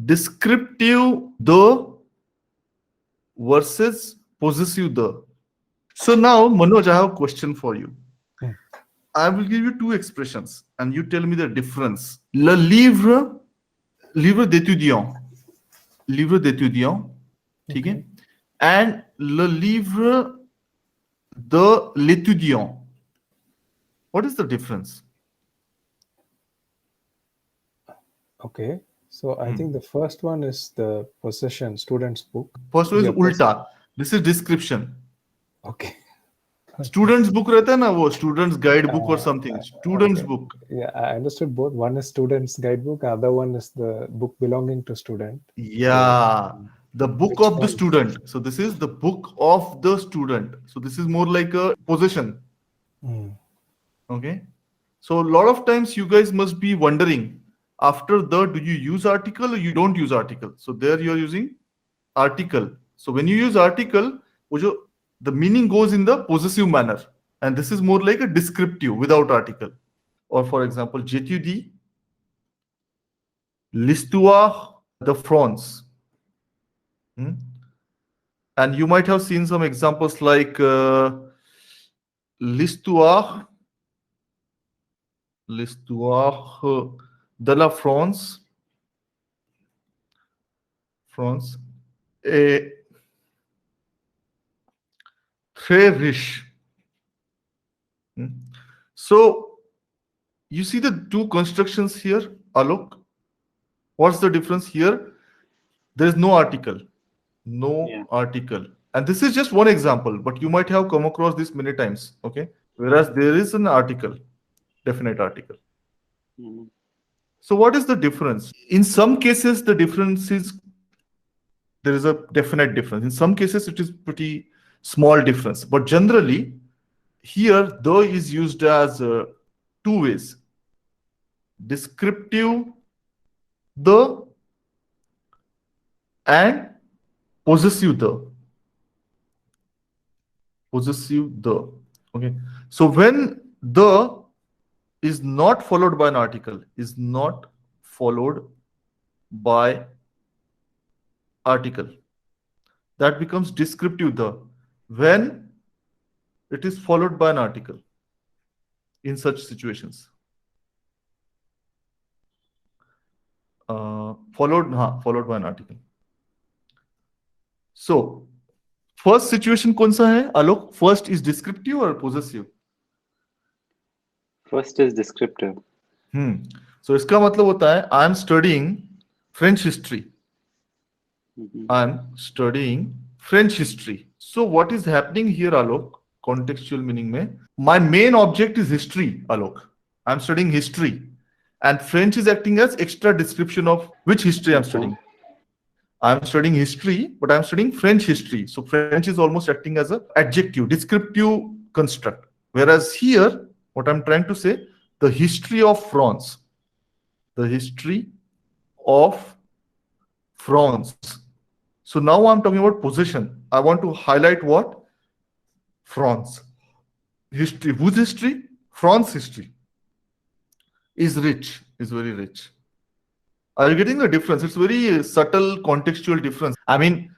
descriptive the versus possessive the. So now, Manoj, I have a question for you. I will give you two expressions and you tell me the difference. Le livre, livre d'étudiant, livre d'étudiant, ठीक है? And le livre de l'étudiant. What is the difference? Okay, so I think the first one is the possession, student's book. First one is ulta. This is description. Okay. Students book रहता है ना वो students guide book or something. Students book. Yeah, I understood both. One is student's guidebook, other one is the book belonging to student. Yeah, the book of the student. So this is the book of the student. So this is more like a possession. Okay. So a lot of times you guys must be wondering, after the, do you use article or you don't use article? So there you are using article. So when you use article, the meaning goes in the possessive manner. And this is more like a descriptive without article. Or for example, j'étudie l'histoire de France. And you might have seen some examples like l'histoire de la France est très riche. So you see the two constructions here, Alok. What's the difference here? There is no article. Article. And this is just one example, but you might have come across this many times. Okay. Whereas there is an article, definite article. So what is the difference? In some cases, the difference is there is a definite difference. In some cases, it is pretty small difference. But generally, here, the is used as two ways. Descriptive the and possessive the. Possessive the. Okay. So when the is not followed by an article, is not followed by article, that becomes descriptive the. When it is followed by an article in such situations. Followed by an article. So, first situation कौन सा है, Alok? First is descriptive or possessive? First is descriptive. So इसका मतलब होता है I am studying French history. I am studying French history. So what is happening here, Alok? Contextual meaning में, my main object is history, Alok. I am studying history. And French is acting as extra description of which history I am studying. I am studying history, but I am studying French history. So French is almost acting as an adjective, descriptive construct. Whereas here, what I'm trying to say, the history of France. The history of France. So now I'm talking about possession. I want to highlight what? France. History. Whose history? France history. Is rich, is very rich. Are you getting the difference? It's very subtle contextual difference. I mean,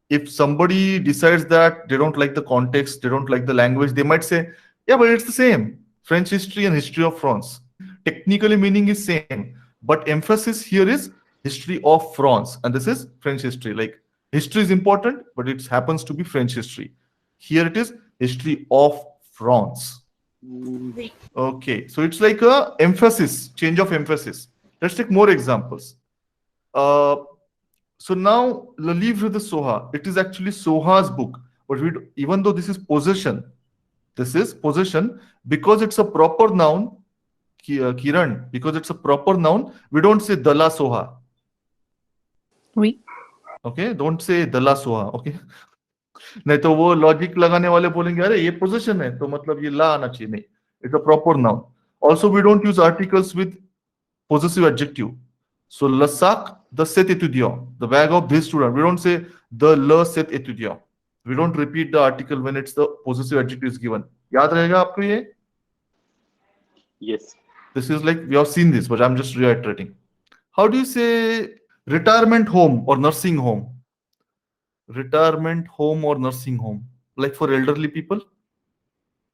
if somebody decides that they don't like the context, they don't like the language, they might say, yeah, but it's the same. French history and history of France. Technically meaning is same, but emphasis here is history of France. And this is French history. Like history is important, but it happens to be French history. Here it is history of France. Okay, so it's like a emphasis, change of emphasis. Let's take more examples. So now, Le Livre de Soha, it is actually Soha's book. But even though this is possession because it's a proper noun, Kiran, because it's a proper noun, we don't say Dala Soha. Oui. Okay, don't say Dala Soha. Okay. नहीं तो वो logic लगाने वाले बोलेंगे अरे ये position है तो मतलब ये ला आना चाहिए. नहीं, it's a proper noun. Also we don't use articles with possessive adjective. So le sac de cet étudiant, the bag of this student, we don't say the le cet étudiant. We don't repeat the article when it's the possessive adjective is given. याद रहेगा आपको ये? Yes. This is like we have seen this, but I'm just reiterating. How do you say Retirement home or nursing home. Retirement home or nursing home. Like for elderly people,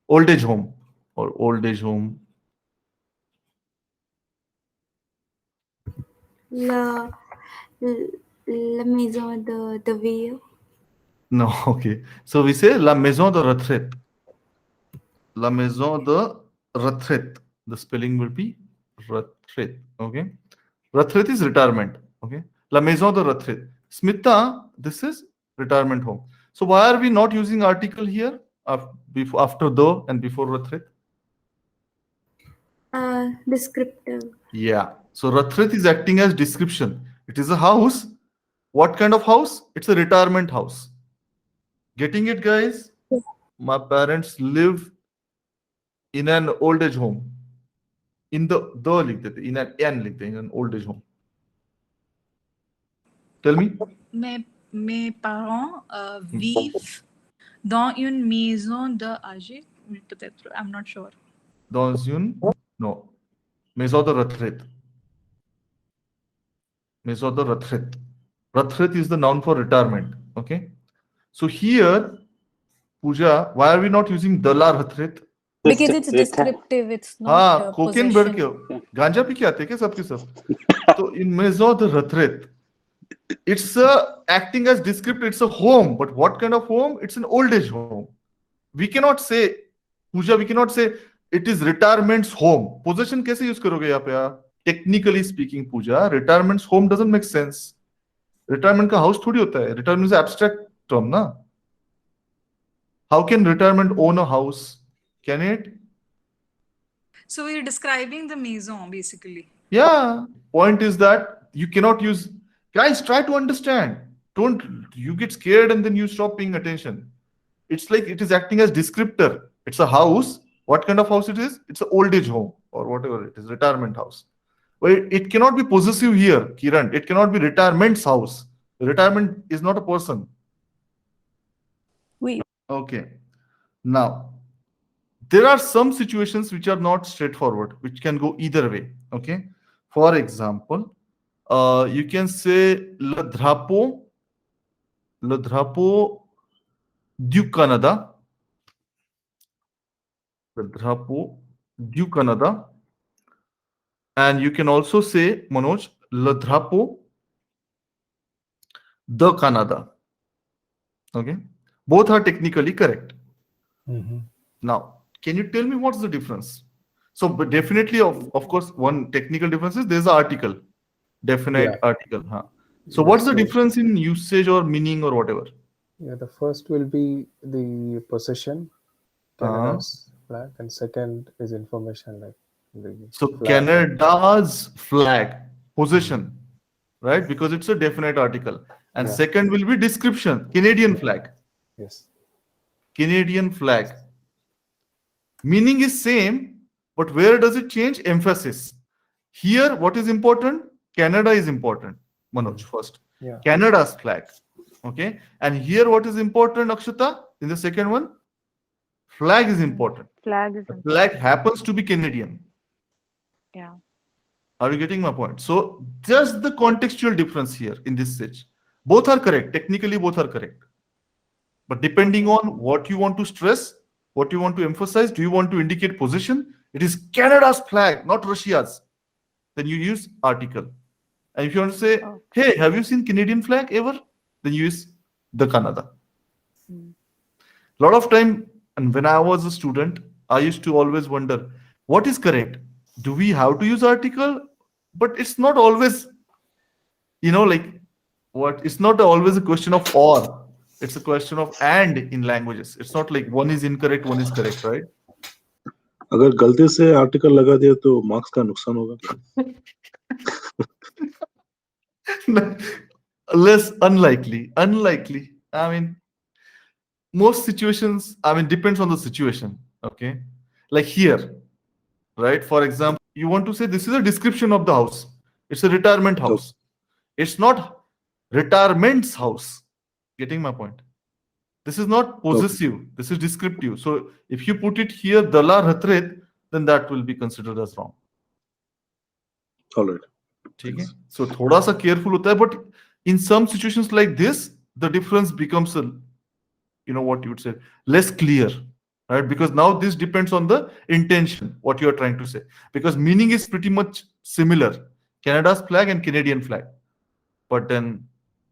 old age home or old age home. La, la maison de ville. No, okay. So we say la maison de retraite. La maison de retraite. The spelling will be retraite. Okay. Retraite is retirement. Okay. La maison de retraite. Smita, this is retirement home. So why are we not using article here after the and before retraite? Descriptive. Yeah. So retraite is acting as description. It is a house. What kind of house? It's a retirement house. Getting it, guys? My parents live in an old age home. In the लिख देते, in an लिखते हैं, in an old age home. Tell me. Mes parents vivent dans une maison de âgés, peut-être, I'm not sure. Dans une, no, maison de retraite. Maison de retraite. Retraite is the noun for retirement. Okay. So here, Pooja, why are we not using de la retraite? Because it's descriptive, it's not हाँ, cocaine भर के possession. गांजा P के आते क्या सबके सब? तो in maison de retraite, it's acting as descriptive. It's a home, but what kind of home? It's an old age home. We cannot say, Pooja, we cannot say it is retirement's home. Possession कैसे use करोगे यहाँ पे यार? Technically speaking, Pooja, retirement's home doesn't make sense. Retirement का house थोड़ी होता है. Retirement is an abstract term, ना? How can retirement own a house? Can it? So we're describing the maison basically. Yeah. Point is that you cannot use. Guys, try to understand. Don't you get scared and then you stop paying attention. It's like it is acting as descriptor. It's a house. What kind of house it is? It's an old age home or whatever it is, retirement house. But it cannot be possessive here, Kiran. It cannot be retirement's house. Retirement is not a person. Oui. Okay. Now, there are some situations which are not straightforward, which can go either way. Okay. For example, you can say le drapeau du Canada. Le drapeau du Canada. And you can also say, Manoj, le drapeau de Canada. Okay. Both are technically correct. Now, can you tell me what's the difference? So, but definitely, of course, one technical difference is there's an article, definite article. Huh? So, what's the difference in usage or meaning or whatever? Yeah, the first will be the possession, Canada's flag, and second is information like the So, flag. Canada's flag, possession, right? Because it's a definite article. And second will be description, Canadian flag. Yes. Canadian flag. Meaning is same, but where does it change? Emphasis. Here, what is important? Canada is important. Manoj, first. Yeah. Canada's flag. Okay. And here, what is important, Akshata? In the second one, flag is important. Flag is The important. flag happens to be Canadian. Yeah. Are you getting my point? So, just the contextual difference here in this stage. Both are correct. Technically, both are correct. But depending on what you want to stress, what you want to emphasize, do you want to indicate position? It is Canada's flag, not Russia's. Then you use article. And if you want to say, hey, have you seen Canadian flag ever? Then you use the Canada. A lot of time, and when I was a student, I used to always wonder, what is correct? Do we have to use article? But it's not always, like what? It's not always a question of or. It's a question of and in languages. It's not like one is incorrect, one is correct, right? अगर गलती से article लगा दिया तो marks का नुकसान होगा. Less unlikely. I mean, most situations, depends on the situation. Okay. Like here, right? For example, you want to say this is a description of the house. It's a retirement house. It's not retirement's house. Getting my point? This is not possessive. This is descriptive. So if you put it here, de la retraite, then that will be considered as wrong. All right. ठीक है, so थोड़ा सा careful होता है, but in some situations like this the difference becomes a, you know what you would say, less clear, right? Because now this depends on the intention, what you are trying to say, because meaning is pretty much similar, Canada's flag and Canadian flag, but then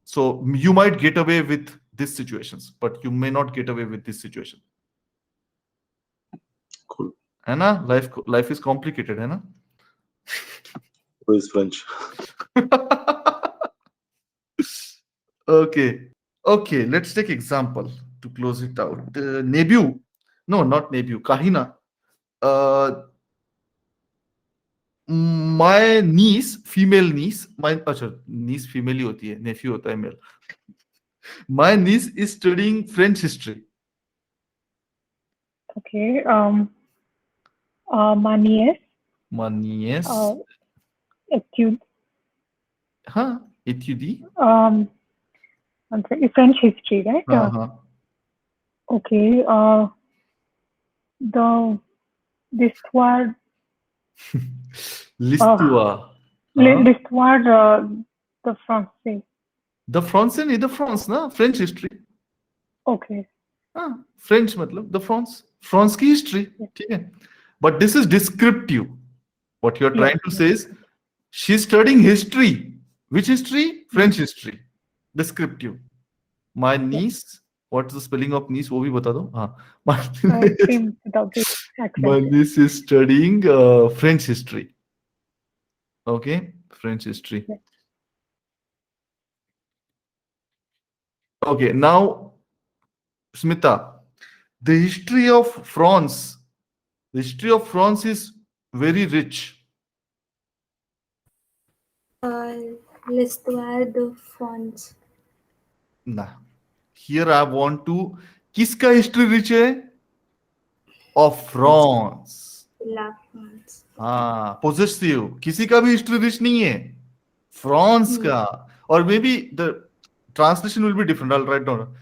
so you might get away with these situations but you may not get away with this situation. Cool. है ना, life is complicated, है ना? Who is French? Okay, let's take example to close it out. Nebu, no, not Nebu, Kahina. My niece, female niece, अच्छा niece female ही होती है, nephew होता है male. My niece is studying French history. Okay. My niece. My niece, Étude. हाँ, étudie. I'm sorry, French history, right? हाँ. Okay. L'histoire. L'histoire. L'histoire de français. The français नहीं, the France ना, French history. Okay. हाँ, French मतलब the France की history, ठीक है. But this is descriptive. What you are trying to say is she's studying history. Which history? French history. Descriptive. My niece. What's the spelling of niece? वो भी बता दो. हाँ. My niece is studying French history. Okay, French history. Yeah. Okay, now Smita, the history of France is very rich. L'histoire de France. Nah. Here I want to. किसका history rich है? Of France. La France. हाँ, possessive. किसी का भी history rich नहीं है. France का. Or maybe the translation will be different. I'll write down.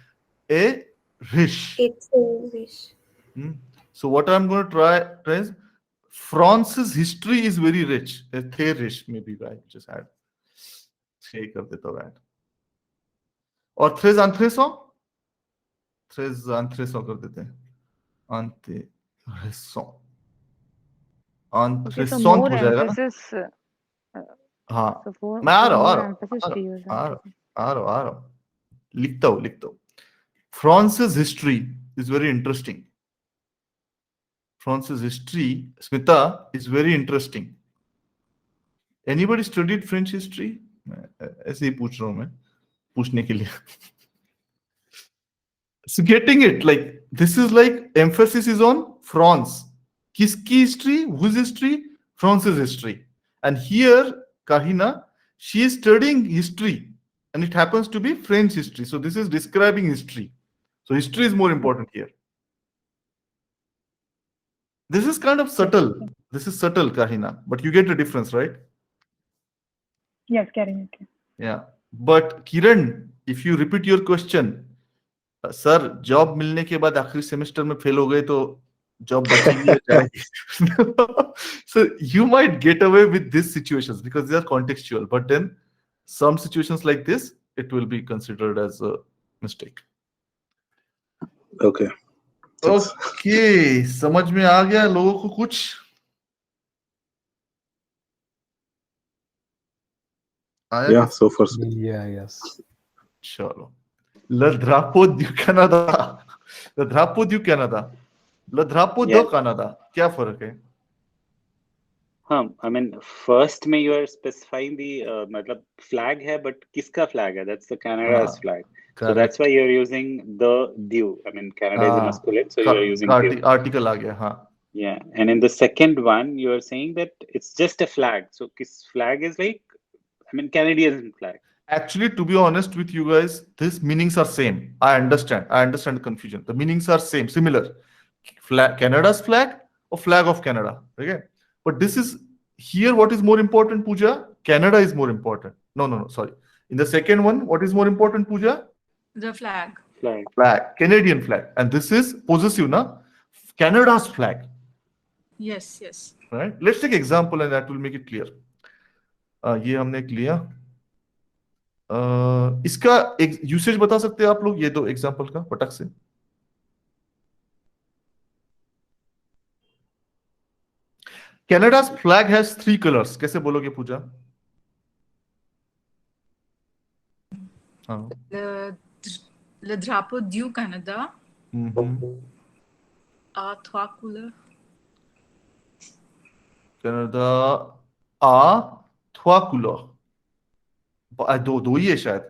A riche. It's a riche. So what I'm going to try is France's history is very rich. Très riche, maybe I just add. छह कर देता हूँ add. और très intéressant. Très intéressant कर देते हैं. Intéressant. Intéressant हो जाएगा ना? हाँ, मैं आ रहा हूँ. लिखता हूँ. France's history is very interesting. France's history, Smita, is very interesting. Anybody studied French history? ऐसे ही पूछ रहा हूँ मैं, पूछने के लिए. So getting it, like this is like emphasis is on France. Kiski history, whose history? France's history. And here, Kahina, she is studying history, and it happens to be French history. So this is describing history. So history is more important here. This is kind of subtle. This is subtle, Kahina, but you get the difference, right? Yes, getting it. Yeah. But Kiran, if you repeat your question, sir job मिलने के बाद आखिरी semester में fail हो गए तो job बचेगी या जाएगी? So you might get away with these situations because they are contextual, but then some situations like this, it will be considered as a mistake. Okay. Thanks. Okay, समझ में आ गया लोगों को कुछ? Yeah, so far. Yeah, yes. चलो. Le drapeau du Canada. Le drapeau du Canada. Le drapeau de Canada. क्या फर्क है? हाँ, I mean, first में you are specifying the मतलब flag है, but किसका flag है? That's the Canada's flag. So that's why you're using the du. I mean, Canada is a masculine, so you're using du. Article आ गया, हाँ. Yeah, and in the second one, you are saying that it's just a flag. So किस flag is like, I mean, Canadian flag. Actually, to be honest with you guys, these meanings are same. I understand the confusion. The meanings are similar. Flag, Canada's flag or flag of Canada. Okay, but this is here. What is more important, Pooja? Canada is more important. No. Sorry. In the second one, what is more important, Pooja? The flag. Flag. Canadian flag. And this is possessive, na? Canada's flag. Yes. Right. Let's take example, and that will make it clear. ये हमने एक लिया। इसका एक usage बता सकते हैं आप लोग, ये दो एग्जांपल का पटक से। Canada's flag has 3 colors, कैसे बोलोगे पूजा? हाँ। Le drapeau du Canada a 3 couleurs. Canada a 3 couleurs. दो ही है शायद।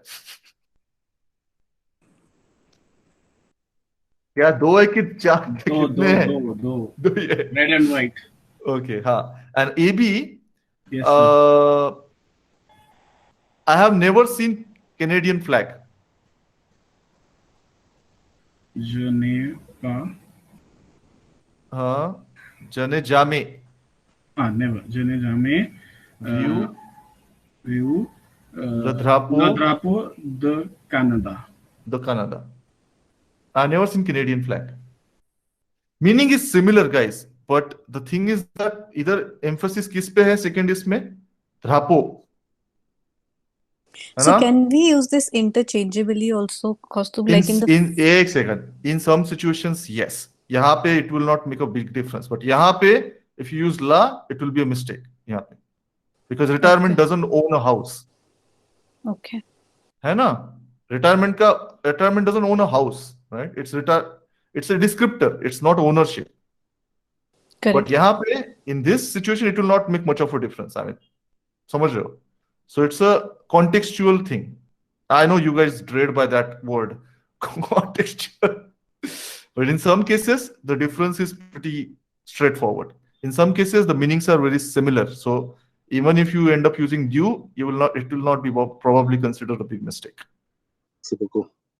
क्या दो है कि चार? कितने हैं? दो ही है। Red and white. Okay, हाँ. And AB, Yes, sir. I have never seen Canadian flag. जनेवा। हाँ, जने जामे। नेवर। जने जामे। View. Le drapeau de Canada. The Canada. I've never seen Canadian flag. Meaning is similar, guys, but the thing is that either emphasis किस पे है second इसमें? drapeau. So can we use this interchangeably also? Costume like in the एक second. In some situations, yes. यहाँ पे it will not make a big difference, but यहाँ पे if you use la, it will be a mistake. यहाँ पे because retirement doesn't own a house. Okay. है ना? retirement doesn't own a house, right? It's a descriptor. It's not ownership. Correct. But यहाँ पे in this situation it will not make much of a difference. I mean, समझ रहे हो? So it's a contextual thing. I know you guys dread by that word, contextual. But in some cases, the difference is pretty straightforward. In some cases, the meanings are very similar. So even if you end up using due, it will not be probably considered a big mistake. Merci beaucoup.